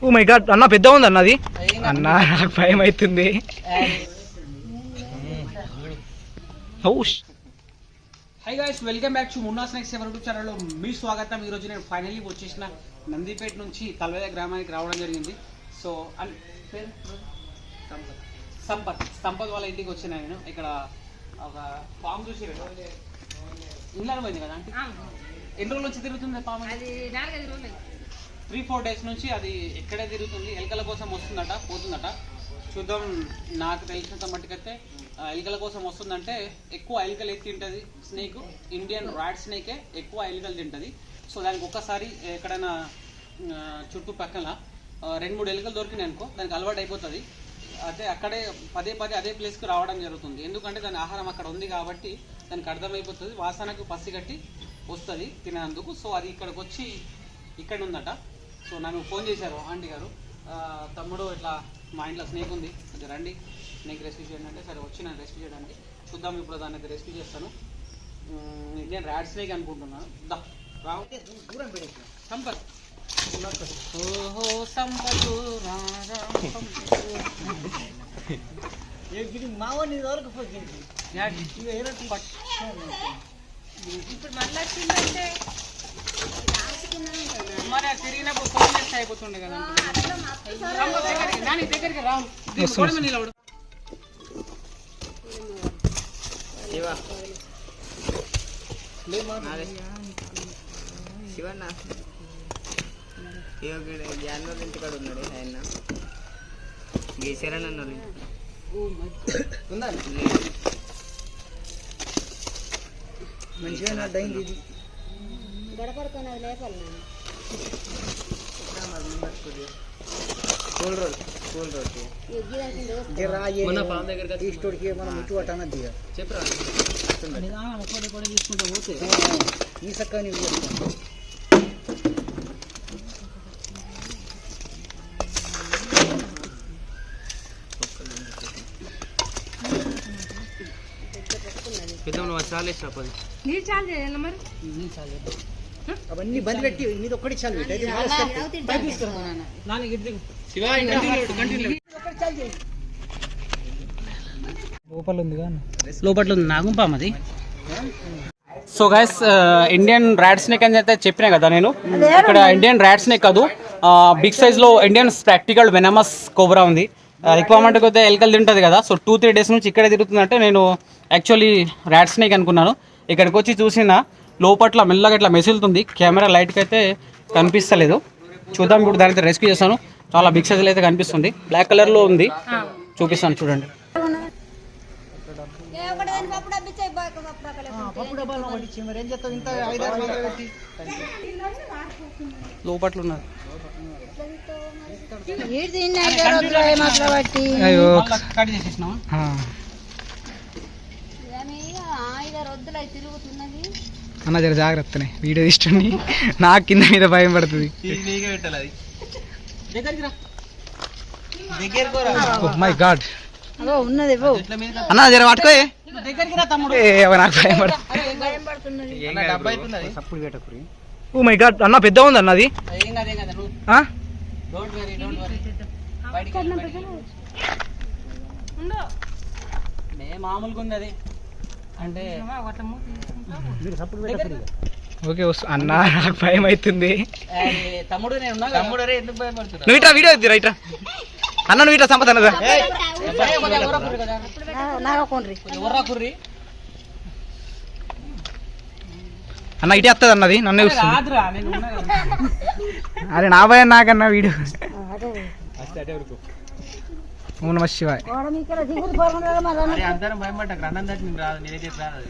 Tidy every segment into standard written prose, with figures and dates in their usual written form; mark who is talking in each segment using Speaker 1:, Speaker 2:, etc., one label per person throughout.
Speaker 1: Oh my God అన్న పెద్ద ఉంది అన్నది అన్న నాకు భయం అవుతుంది.
Speaker 2: Hi guys, welcome back to Munna snacks YouTube ఛానల్లో మీ స్వాగతం. ఈరోజు నేను ఫైనల్లీ వచ్చేసిన నందిపేట నుంచి తల్వేద గ్రామానికి రావడం జరిగింది. సో సంపత్ వాళ్ళ ఇంటికి వచ్చిన నేను. ఇక్కడ ఒక ఫామ్ చూసి ఇంట్లో పోయింది కదా అంటే ఎన్ని రోజుల నుంచి తిరుగుతుంది ఫామ్? 3-4 డేస్ నుంచి అది ఎక్కడే తిరుగుతుంది. ఎలకల కోసం వస్తుందట, పోతుందట. చూద్దాం. నాకు తెలిసినంత మట్టుకైతే ఎలుకల కోసం వస్తుందంటే ఎక్కువ ఎలుకలు ఎత్తి తింటుంది స్నేక్. ఇండియన్ ర్యాట్ స్నేకే ఎక్కువ ఎలుకలు తింటుంది. సో దానికి ఒక్కసారి ఎక్కడైనా చుట్టుపక్కల 2-3 ఎలుకలు దొరికినాయి అనుకో, దానికి అలవాటు అయిపోతుంది. అయితే అక్కడే పదే అదే ప్లేస్కి రావడం జరుగుతుంది. ఎందుకంటే దాని ఆహారం అక్కడ ఉంది కాబట్టి దానికి అర్థమైపోతుంది. వాసనకు పసిగట్టి వస్తుంది తినేందుకు. సో అది ఇక్కడికి వచ్చి ఇక్కడ ఉందట. సో నన్ను ఫోన్ చేశారు ఆంటీ గారు, తమ్ముడు ఇట్లా మా ఇంట్లో స్నేక్ ఉంది, అది రండి స్నేక్ రెస్క్యూ చేయండి అంటే సరే వచ్చి నేను రెస్క్యూ చేయడానికి. చూద్దాం ఇప్పుడు దాన్ని అయితే రెస్క్యూ చేస్తాను. నేను ర్యాట్ స్నేక్ అనుకుంటున్నాను. సంపత్ ఓహో సంపత్ మరి తిరిగినప్పుడు ఫోన్ చేస్తే అయిపోతుండే కదా. దగ్గరికి రావు నిలబడు.
Speaker 3: శివన్న జానర్ ఇంటికాడ ఉన్నాడు ఆయన గీసారని అన్నారు. మంచిగా అయింది ఇది. గడపడుతున్నది లేపాలి. కూల్ రోడ్ చెప్పరా తీసుకుంటా పోతే ఈ సక్క అవన్నీ బంద్ పెట్టి నీది ఒక్కటి చాలు.
Speaker 2: లోపల ఉంది నాగుంపాం అది. So guys, Indian rat snake అని అయితే చెప్పినా కదా నేను. ఇక్కడ ఇండియన్ ర్యాట్ స్నేక్ కాదు, బిగ్ సైజ్లో ఇండియన్ ప్రాక్టికల్ వెనమస్ కోబ్రా ఉంది. ఎక్కువ మటుకు అయితే ఎలుకలు తింటుంది కదా. సో 2-3 డేస్ నుంచి ఇక్కడే తిరుగుతుందంటే నేను యాక్చువల్లీ ర్యాట్ స్నేక్ అనుకున్నాను. ఇక్కడికి వచ్చి చూసిన లోపట్ల మెల్లగా ఇట్లా మెసులుతుంది. కెమెరా లైట్కి అయితే కనిపిస్తలేదు. చూద్దాం ఇప్పుడు దాని అయితే రెస్క్యూ చేస్తాను. చాలా బిగ్ సైజులో అయితే కనిపిస్తుంది. బ్లాక్ కలర్లో ఉంది, చూపిస్తాను చూడండి. లోపట్ల ఉన్నది.
Speaker 1: అన్న జర జాగ్రత్తనే వీడియో తీస్తుంది. నాకు కింద మీద భయం పడుతుంది. మై గాడ్ అన్న జర పట్టుకో. నాకు భయం పడుతుంది. ఓ మై గాడ్ అన్న పెద్ద ఉంది అన్నది
Speaker 2: మామూలుగా ఉంది అది అంటే.
Speaker 1: ఓకే అన్న నాకు భయం అవుతుంది.
Speaker 2: తమ్ముడు ఎందుకు భయపడుతున్నా?
Speaker 1: నువ్వు ఇట్లా వీడియో రైట్ అన్న, నువ్వు ఇట్లా సంపద అన్నదా అన్న ఇటే వస్తుంది అన్నది నన్ను చూస్తుంది. అరే నా భయం నాకన్నా వీడియో. ఓం నమః శివాయ.
Speaker 3: అందరం భయపడ్డా అన్నం దాటి రాదు, నేనే చెప్పి రాదు.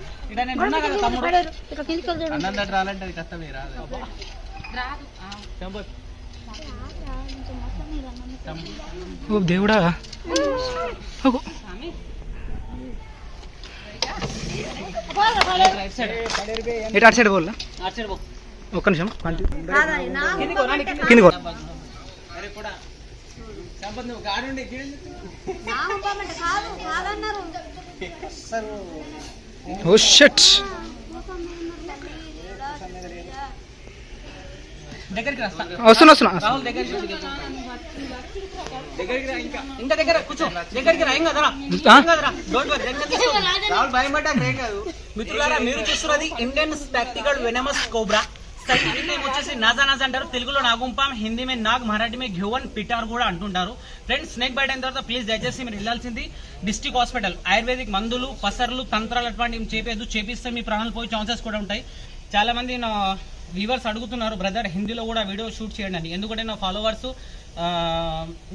Speaker 3: అన్నం దాటి రాలంటే అది కష్టమే రాదు.
Speaker 1: ఓ దేవుడా, ఇటు అటు సైడ్ పోలా. ఒక్క నిమిషం కింది. ఓ షట్ వస్తున్నా
Speaker 2: దగ్గరికి రా, ఇంకా దగ్గర కూర్చో, దగ్గరికి రా, ఏం కదరా, డోంట్ వరీ, రాహుల్ భయపడ్డా ఏం కాదు. మిత్రులారా, మీరు చూస్తున్నది Indian spectacle venomous cobra. Scientific name వచ్చేసి నాజా నాజా అంటారు, తెలుగులో నాగుంపాం, హిందీ మే నాగ్, మరాఠీ మే ఘ్యువన్ పిటార్ కూడా అంటుంటారు. ఫ్రెండ్స్, స్నేక్ బైట్ అయిన తర్వాత ప్లీజ్ దయచేసి మీరు వెళ్ళాల్సింది డిస్ట్రిక్ట్ హాస్పిటల్. ఆయుర్వేదిక్ మందులు, పసర్లు, తంత్రాలు అటువంటివి చేపిస్తే మీ ప్రాణాలు పోయే ఛాన్సెస్ కూడా ఉంటాయి. చాలా మంది నా వ్యూవర్స్ అడుగుతున్నారు, బ్రదర్ హిందీలో కూడా వీడియో షూట్ చేయండి అని. ఎందుకంటే నా ఫాలోవర్స్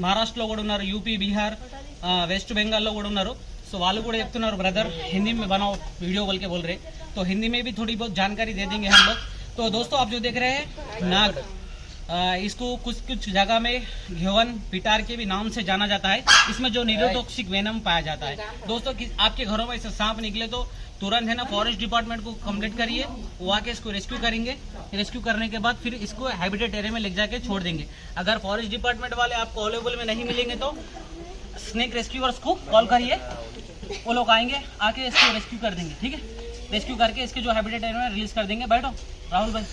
Speaker 2: మహారాష్ట్రలో కూడా ఉన్నారు, యూపీ, బీహార్, వెస్ట్ బెంగాల్లో కూడా ఉన్నారు. సో వాళ్ళు కూడా చెప్తున్నారు, బ్రदर हिंदी में बनाओ वीडियो बोल के बोल रहे, तो हिंदी में भी थोड़ी बहुत जानकारी दे देंगे हम लोग. तो दोस्तों, आप जो देख रहे हैं नाग, इसको कुछ जगह में घ्युवन पिटार के भी नाम से जाना जाता है. इसमें जो न्यूरोटॉक्सिक वेनम पाया जाता है. दोस्तों, आपके घरों में ऐसे सांप निकले तो तुरंत है ना फॉरेस्ट डिपार्टमेंट को कंप्लेंट करिए, वो आके इसको रेस्क्यू करेंगे. रेस्क्यू करने के बाद फिर इसको हैबिटेट एरिया में ले जाके छोड़ देंगे. अगर फॉरेस्ट डिपार्टमेंट वाले आपको अवेलेबल में नहीं मिलेंगे तो स्नेक रेस्क्यूअर्स को कॉल करिए, वो लोग आएंगे, आके इसको रेस्क्यू कर देंगे. ठीक है, रेस्क्यू करके इसके जो हैबिटेट एरिया में रिलीज कर देंगे. बैठो राहुल भाई.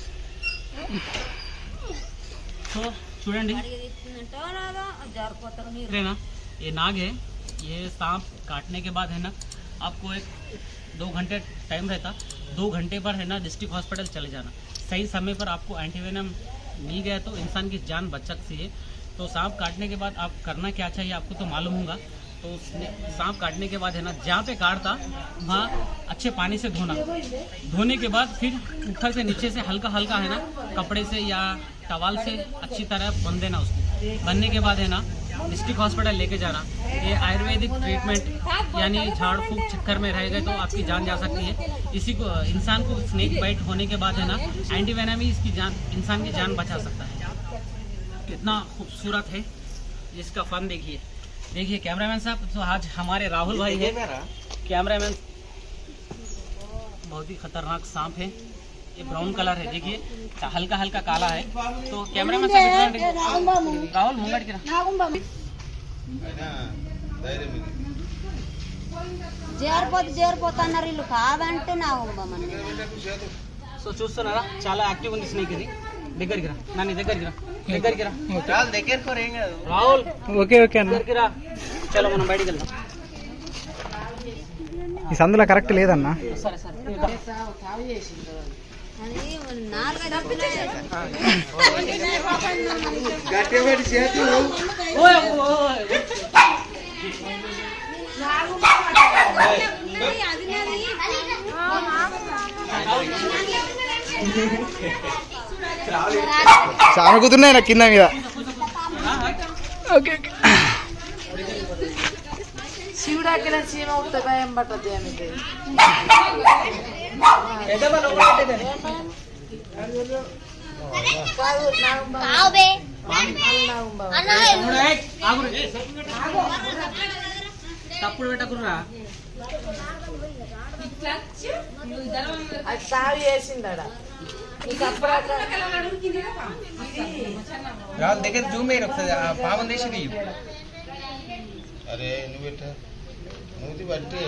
Speaker 2: तो చూడండి, ना ये नाग है, ये सांप काटने के बाद है ना आपको 2 घंटे टाइम रहता. 2 घंटे पर है ना डिस्ट्रिक्ट हॉस्पिटल चले जाना. सही समय पर आपको एंटीवेनम मिल गया तो इंसान की जान बच सकती है. तो सांप काटने के बाद आप करना क्या चाहिए आपको तो मालूम होगा. तो सांप काटने के बाद है ना जहाँ पे काटता वहाँ अच्छे पानी से धोना. धोने के बाद फिर ऊपर से नीचे से हल्का हल्का है ना कपड़े से या टवाल से अच्छी तरह बंध देना उसको. बनने के बाद है ना डिस्ट्रिक्ट हॉस्पिटल लेके जाना. ये आयुर्वेदिक ट्रीटमेंट यानी झाड़ फूक चक्कर में रह गए तो आपकी जान जा सकती है. इसी को इंसान को स्नेक बाइट होने के बाद है ना एंटीवेनम ही इसकी जान, इंसान की जान बचा सकता है. कितना खूबसूरत है इसका फन. देखिए कैमरामैन साहब, तो आज हमारे राहुल भाई है कैमरामैन. बहुत ही खतरनाक सांप है, ये ब्राउन कलर है, देखिए हल्का हल्का काला है. तो कैमरामैन साहब राहुल मुंगट की
Speaker 4: చేరిపోతున్నారు వీళ్ళు కాదంటే నాగుంబమని.
Speaker 2: సో చూస్తున్నారా, చాలా యాక్టివ్ ఉంది స్నేక్. ఇది దగ్గరికి రా, నన్ను దగ్గరికి రా, దగ్గరికి రాహుల్.
Speaker 1: ఓకే ఓకే అన్న,
Speaker 2: దగ్గరికి రా, చలో మనం బయటికి వెళ్దాం.
Speaker 1: ఈ సందులో కరెక్ట్ లేదన్న.
Speaker 2: సరే సరే,
Speaker 1: చాలా కుదురున్నాయి నా కింద మీద. ఓకే
Speaker 5: శివుడాకిన చీమ ఉత్త భయం పట్టద్దు ఏమిటి.
Speaker 2: తప్పుడు పెట్టకురా,
Speaker 5: అది సాగు చేసిందడ.
Speaker 3: దగ్గర జూమ్ అయ్యి ఒకసారి పాపం తీసి.
Speaker 6: అరే నువ్వు పెట్ట మూతి పట్టి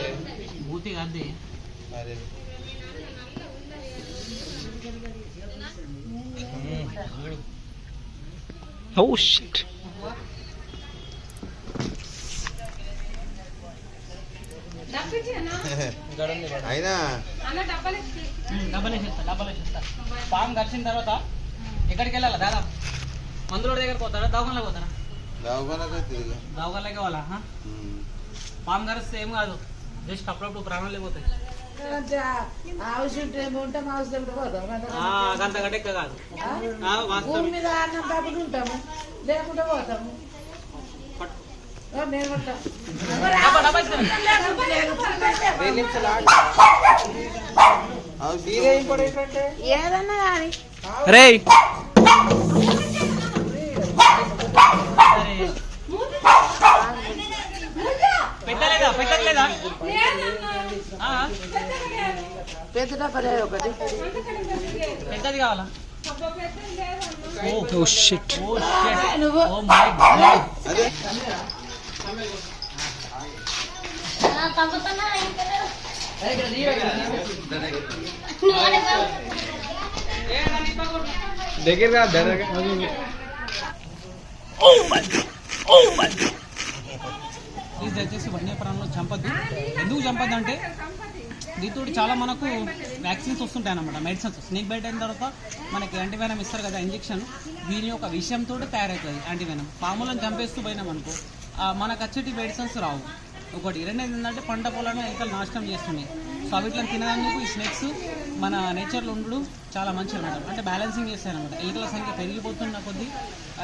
Speaker 2: మూతి కాదు.
Speaker 6: అరే
Speaker 1: ఓ షిట్.
Speaker 6: అయినా
Speaker 2: డబ్బులు వేసేస్తా. పాము కరిచిన తర్వాత ఎక్కడికి వెళ్ళాలా దాదా? మందులో దగ్గర పోతారా, దవాఖానలోకి పోతారా? దవాఖానలోకి వాళ్ళ. పాము కరిస్తే ఏం కాదు, జస్ట్ అప్పుడప్పుడు ప్రాణాలు లేకపోతాయి. గంట గంట ఎక్క కాదు.
Speaker 5: భూమి మీద ఆడినప్పుడు ఉంటాము, లేకుంటే పోతాము. ఏదన్నా కానీ
Speaker 1: రే
Speaker 2: పెట్టలేదా?
Speaker 5: పెద్ద డబ్బలే ఒకటి
Speaker 2: పెద్దది కావాలా?
Speaker 1: Oh shit.
Speaker 5: నువ్వు
Speaker 2: ఓ మై గాడ్.
Speaker 1: దగ్గర
Speaker 2: ఇది దయచేసి వన్యప్రాణులు చంపద్దు. ఎందుకు చంపద్దు అంటే దీంతో చాలా మనకు వ్యాక్సిన్స్ వస్తుంటాయి అన్నమాట, మెడిసిన్స్. స్నేక్ బైట్ అయిన తర్వాత మనకి యాంటీవెనం ఇస్తారు కదా ఇంజెక్షన్, దీని యొక్క విషయంతో తయారవుతుంది యాంటీవెనం. పాములను చంపేస్తూ పోయినాం అనుకో మనకు వచ్చేటి మెడిసిన్స్ రావు. ఒకటి. రెండేది ఏంటంటే పంట పొలాలను ఎలుకలు నాశనం చేస్తున్నాయి. సో వీటిని తినడానికి ఈ స్నేక్స్ మన నేచర్లో ఉండడం చాలా మంచిది అనమాట. అంటే బ్యాలెన్సింగ్ చేస్తాయి అనమాట. ఎలుకల సంఖ్య పెరిగిపోతున్న కొద్దీ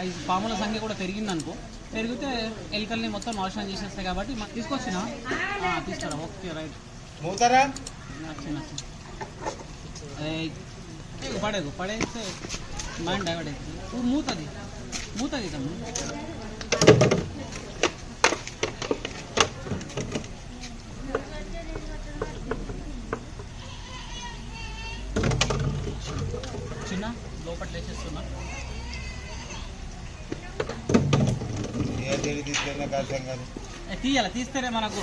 Speaker 2: ఈ పాముల సంఖ్య కూడా పెరిగిందనుకో, పెరిగితే ఎలుకల్ని మొత్తం నాశనం చేసేస్తాయి. కాబట్టి తీసుకొచ్చినా తీసుకురా. Okay right.
Speaker 6: మూతారా
Speaker 2: నచ్చింది పడేది పడేస్తే మైండ్ డైవర్ట్ అవుతుంది. మూతది తమ్ముడు. చిన్న లోపల వేసేస్తున్నా.
Speaker 6: తీసుకున్న కష్టం కాదు,
Speaker 2: తీస్తేనే మనకు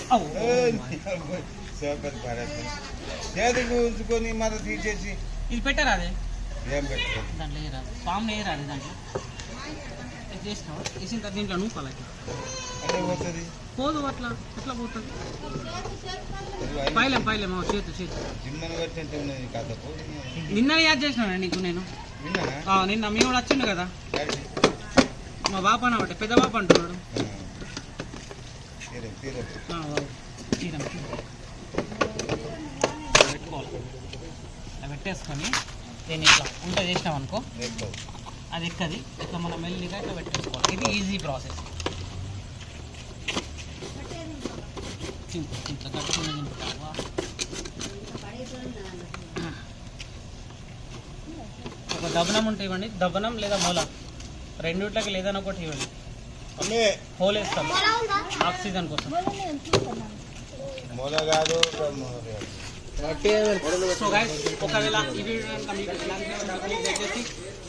Speaker 6: సోపతి పడేస్తాం. చేతికి ఉంచుకొని మరి తీసేసి
Speaker 2: ఇది పెట్టారా అదే
Speaker 6: ఏం పెట్టారు
Speaker 2: దాంట్లో వేయరాదు, పాములు వేయరాదు దాంట్లో. ఇది చేసినావా? వేసిన తర్వాత దీంట్లో నూపాలకి
Speaker 6: అంటే పోతుంది.
Speaker 2: పోదు అట్లా ఎట్లా పోతుంది? పైలేం చేతు
Speaker 6: జిమ్మని పెట్టినట్టు ఉన్నది కథకు.
Speaker 2: నిన్న యాద్ చేసినా నీకు నేను.
Speaker 6: విన్నానా?
Speaker 2: నిన్న మీ కూడా వచ్చిండు కదా మా బాప అన్నమాట, పెద్ద బాప అంటున్నాడు. పెట్టుకోవాలి. అలా పెట్టేసుకొని దీన్ని ఇట్లా ఉంట చేసినాం అనుకో అది ఎక్కది. ఇట్లా మనం మెల్లిగా ఇట్లా పెట్టేసుకోవాలి. ఇది ఈజీ ప్రాసెస్. ఇంట్లో కట్టుకుని ఒక దబనం ఉంటే ఇవ్వండి, దబనం లేదా మూల రెండిట్లకి లేదని ఒకటి ఇవ్వండి. హోల్ వేస్తాం ఆక్సిజన్ కోసం.
Speaker 6: మూల కాదు.
Speaker 2: సో గైస్, ఒకవేళ ఈ వీడియో కనుక మీకు దయచేసి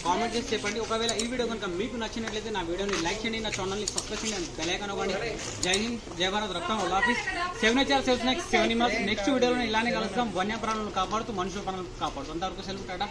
Speaker 2: కామెంట్ చేసి చెప్పండి. ఒకవేళ ఈ వీడియో కనుక మీకు నచ్చినట్లయితే నా వీడియోని లైక్ చేయండి, నా ఛానల్ని సబ్స్క్రైబ్ చేయండి, బెల్ ఐకాన్ నొక్కండి. జై హింద్, జై భారత్, రక్తం ఆఫీస్ 7 నెక్స్ట్ వీడియోలో ఇలానే కలుస్తాం. వన్యప్రాణులను కాపాడుతూ మనుషుల ప్రాణాలను కాపాడుతూ. అంతవరకు సెలవు, టాటా.